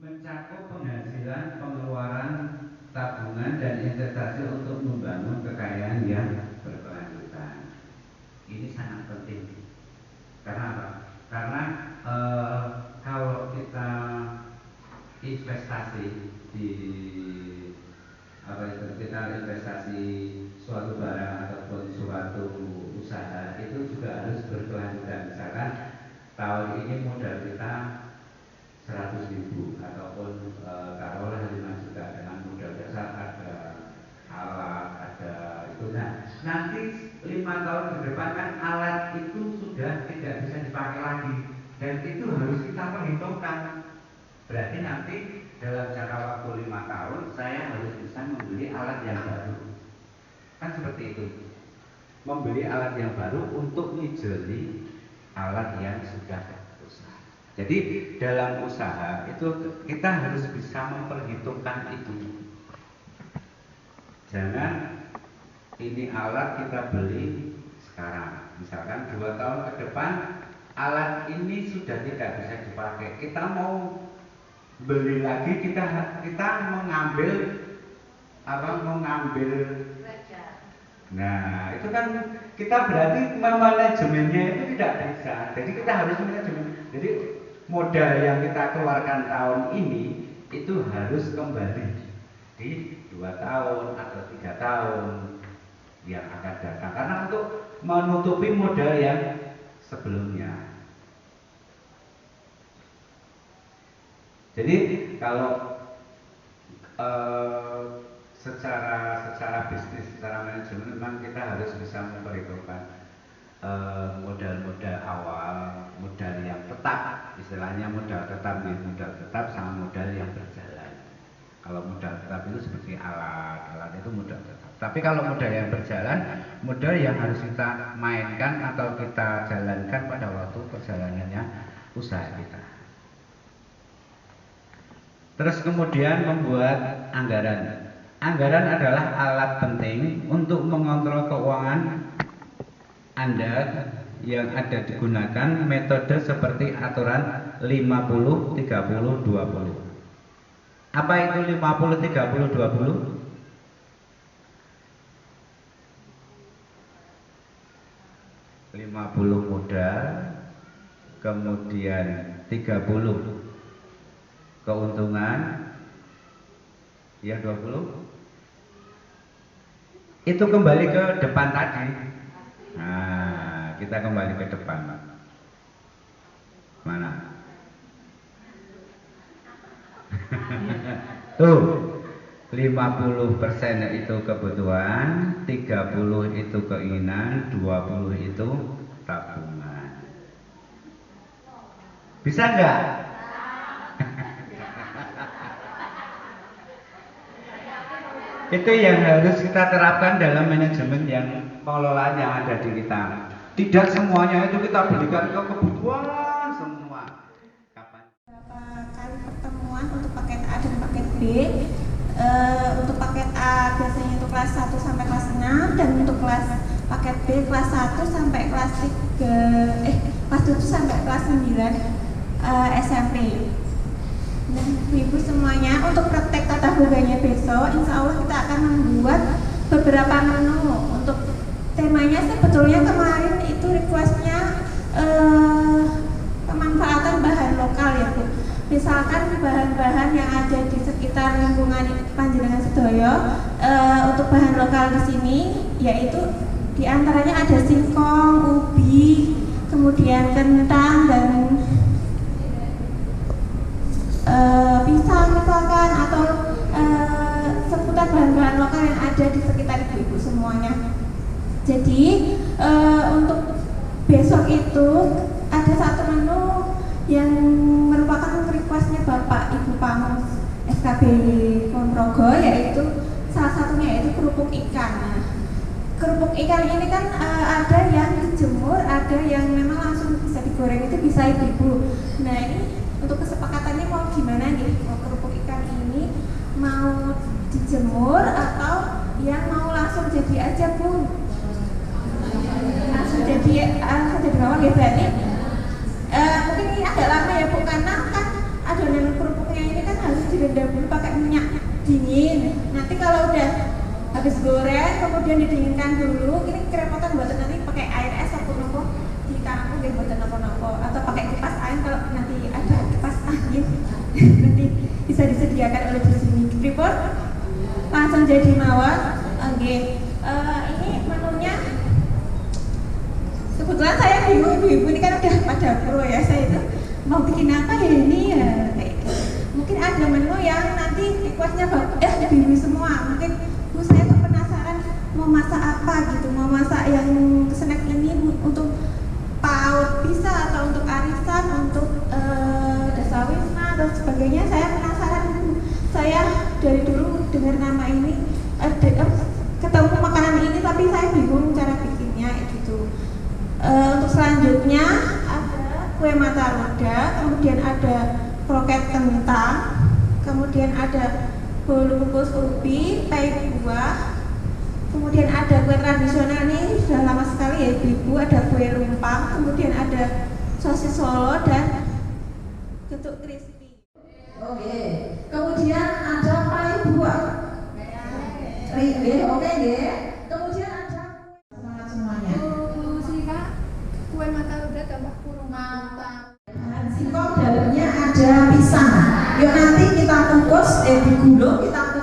mencakup penghasilan, pengeluaran, tabungan dan investasi untuk membangun kekayaan yang berkelanjutan. Ini sangat penting. Karena apa? Karena kalau kita investasi di kita investasi suatu barang ataupun suatu usaha itu juga harus berkelanjutan. Misalkan tahun ini modal kita 100.000 ataupun taruhlah 5 juta dengan modal dasar ada alat, ada itu. Nah, nanti 5 tahun ke depan kan alat itu sudah tidak bisa dipakai lagi dan itu harus kita perhitungkan. Berarti nanti dalam jangka waktu 5 tahun saya harus bisa membeli alat yang baru. Kan seperti itu. Membeli alat yang baru untuk ngijoli alat yang sudah rusak. Jadi dalam usaha itu kita harus bisa memperhitungkan itu. Jangan ini alat kita beli sekarang. Misalkan 2 tahun ke depan alat ini sudah tidak bisa dipakai. Kita mau beli lagi, kita mengambil nah itu kan kita berarti manajemennya itu tidak bisa. Jadi kita harus manajemen. Jadi modal yang kita keluarkan tahun ini itu harus kembali di 2 tahun atau 3 tahun yang akan datang, karena untuk menutupi modal yang sebelumnya. Jadi kalau secara bisnis, secara manajemen memang kita harus bisa memperhitungkan modal-modal awal, modal yang tetap, istilahnya modal tetap sama modal yang berjalan. Kalau modal tetap itu seperti alat itu modal tetap. Tapi kalau modal yang berjalan, modal yang harus kita mainkan atau kita jalankan pada waktu perjalanannya usaha kita. Terus kemudian membuat anggaran. Anggaran adalah alat penting untuk mengontrol keuangan Anda yang ada digunakan metode seperti aturan 50-30-20. Apa itu 50-30-20? 50 modal, kemudian 30 keuntungan, yang 20 itu kembali ke depan tadi. Nah, kita kembali ke depan. Mana? Tuh, 50% itu kebutuhan, 30 itu keinginan, 20 itu tabungan. Bisa enggak? Itu yang harus kita terapkan dalam manajemen yang pengelolaan yang ada di kita. Tidak semuanya itu kita berikan ke kebutuhan semua. Kapan? Beberapa kali pertemuan untuk paket A dan paket B. Untuk paket A biasanya itu kelas 1 sampai kelas 6, dan untuk paket B kelas 1 sampai kelas 7 sampai kelas 9 SMP. Dan ibu semuanya, untuk praktek tata boganya besok, insya Allah kita akan membuat beberapa menu. Untuk temanya sebetulnya kemarin itu requestnya pemanfaatan bahan lokal ya Bu. Misalkan bahan-bahan yang ada di sekitar lingkungan Panjenengan Sedoyo, untuk bahan lokal di sini yaitu diantaranya ada singkong, ubi, kemudian kentang dan pisang misalkan, atau seputar bahan-bahan lokal yang ada di sekitar ibu-ibu semuanya. Jadi untuk besok itu ada satu menu yang merupakan requestnya Bapak Ibu Pamus SKB Ponorogo, yaitu salah satunya yaitu kerupuk ikan. Nah, kerupuk ikan ini kan ada yang dijemur, ada yang memang langsung bisa digoreng, itu bisa ibu-ibu. Nah, ini untuk kesepakatannya mau gimana nih? Mau kerupuk ikan ini mau dijemur atau yang mau langsung jadi aja Bu? Langsung jadi bawang ya berarti. Mungkin ini agak lama ya Bu, karena kan adonan kerupuknya ini kan direndam dulu pakai minyak dingin. Nanti kalau udah habis goreng kemudian didinginkan dulu. Ini kerepotan buat nanti pakai air es atau nopo ditampung deh buat nopo-nopo, atau pakai kipas angin kalau nanti ada kipas angin nanti bisa disediakan oleh di sini. Report langsung jadi mawar. Oke. Ini menunya kebetulan saya ibu-ibu ini kan udah pada pro ya, saya itu mau bikin apa ya ini ya kayak gitu. Mungkin ada menu yang nanti requestnya ibu-ibu semua. Mungkin Bu saya kok penasaran mau masak apa gitu, mau masak yang snack ini untuk PAUD bisa atau untuk arisan, untuk dasawisma dan sebagainya. Saya penasaran Bu. Saya dari dulu dengar nama ini, ketemu makanan ini tapi saya bingung cara bikinnya gitu. Untuk selanjutnya ada kue mata roda, kemudian ada kroket kentang, kemudian ada bolu kukus ubi, pai buah, kemudian ada kue tradisional nih sudah lama sekali ya ibu, ada kue lumpang, kemudian ada sosis Solo dan getuk crispy. Oke. Kemudian ada pai buah. Oke nggih. Kemudian ada semangat semuanya. Kue mata roda tambah kurung Mantap. Singkong dalamnya ada pisang. Yuk nanti kita kukus, digulung, kita kukus.